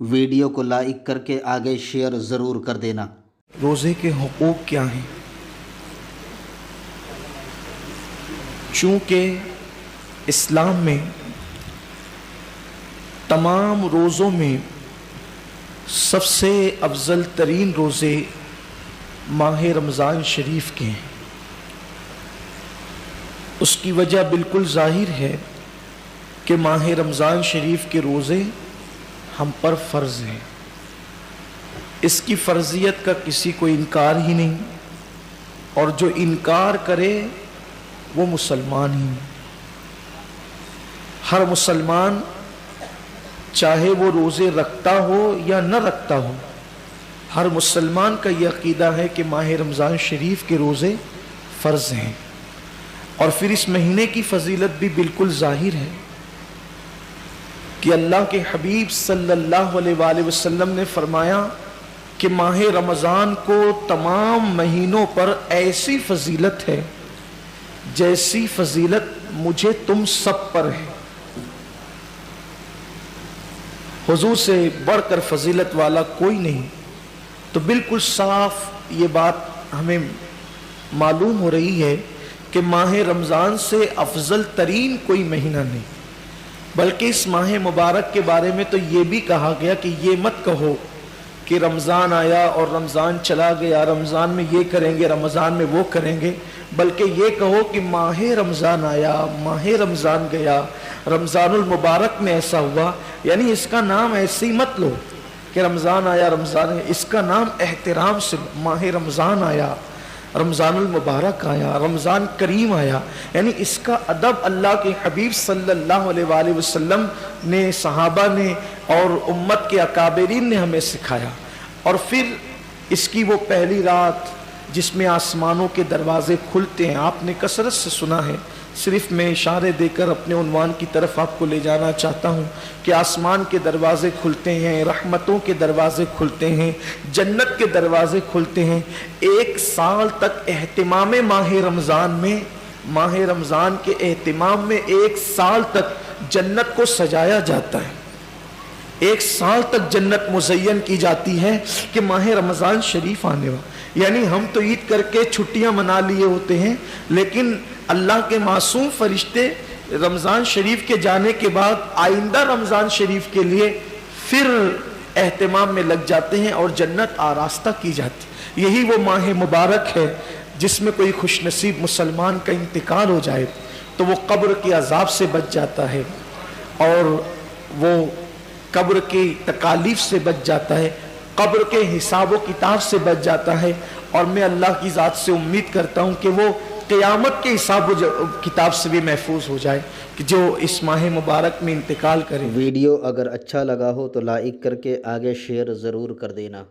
Video کو like کر کے آگے شیئر ضرور کر دینا۔ روزے کے حقوق کیا ہیں؟ چونکہ اسلام میں تمام روزوں میں سب سے افضل ترین روزے ماہ رمضان شریف کے ہیں۔ اس کی وجہ بالکل ظاہر ہے کہ ماہ رمضان شریف کے روزے ہم پر فرض ہیں۔ اس کی فرضیت کا کسی کو انکار ہی نہیں، اور جو انکار کرے وہ مسلمان ہی نہیں۔ ہر مسلمان چاہے وہ روزے رکھتا ہو یا نہ رکھتا ہو، ہر مسلمان کا یہ عقیدہ ہے کہ ماہ رمضان شریف کے روزے فرض ہیں۔ اور پھر اس مہینے کی فضیلت بھی بالکل ظاہر ہے کہ اللہ کے حبیب صلی اللہ علیہ وآلہ وسلم نے فرمایا کہ ماہ رمضان کو تمام مہینوں پر ایسی فضیلت ہے جیسی فضیلت مجھے تم سب پر ہے۔ حضور سے بڑھ کر فضیلت والا کوئی نہیں۔ تو بالکل صاف یہ بات ہمیں معلوم ہو رہی ہے کہ ماہ رمضان سے افضل ترین کوئی مہینہ نہیں، بلکہ اس ماہ مبارک کے بارے میں تو یہ بھی کہا گیا کہ یہ مت کہو کہ رمضان آیا اور رمضان چلا گیا، رمضان میں یہ کریں گے، رمضان میں وہ کریں گے، بلکہ یہ کہو کہ ماہ رمضان آیا، ماہ رمضان گیا، رمضان المبارک میں ایسا ہوا۔ یعنی اس کا نام ایسے ہی مت لو کہ رمضان آیا، رمضان ہے، اس کا نام احترام سے ماہ رمضان آیا، رمضان المبارک آیا، رمضان کریم آیا۔ یعنی اس کا ادب اللہ کے حبیب صلی اللہ علیہ وآلہ وسلم نے، صحابہ نے اور امت کے اکابرین نے ہمیں سکھایا۔ اور پھر اس کی وہ پہلی رات جس میں آسمانوں کے دروازے کھلتے ہیں، آپ نے کثرت سے سنا ہے، صرف میں اشارے دے کر اپنے عنوان کی طرف آپ کو لے جانا چاہتا ہوں کہ آسمان کے دروازے کھلتے ہیں، رحمتوں کے دروازے کھلتے ہیں، جنت کے دروازے کھلتے ہیں۔ ایک سال تک اہتمام ماہ رمضان میں، ماہ رمضان کے اہتمام میں ایک سال تک جنت کو سجایا جاتا ہے۔ ایک سال تک جنت مزین کی جاتی ہے کہ ماہ رمضان شریف آنے والا۔ یعنی ہم تو عید کر کے چھٹیاں منا لیے ہوتے ہیں، لیکن اللہ کے معصوم فرشتے رمضان شریف کے جانے کے بعد آئندہ رمضان شریف کے لیے پھر اہتمام میں لگ جاتے ہیں اور جنت آراستہ کی جاتی۔ یہی وہ ماہ مبارک ہے جس میں کوئی خوش نصیب مسلمان کا انتقال ہو جائے تو وہ قبر کے عذاب سے بچ جاتا ہے، اور وہ قبر کی تکالیف سے بچ جاتا ہے، قبر کے حساب و کتاب سے بچ جاتا ہے۔ اور میں اللہ کی ذات سے امید کرتا ہوں کہ وہ قیامت کے حساب و کتاب سے بھی محفوظ ہو جائے کہ جو اس ماہ مبارک میں انتقال کرے۔ ویڈیو اگر اچھا لگا ہو تو لائک کر کے آگے شیئر ضرور کر دینا۔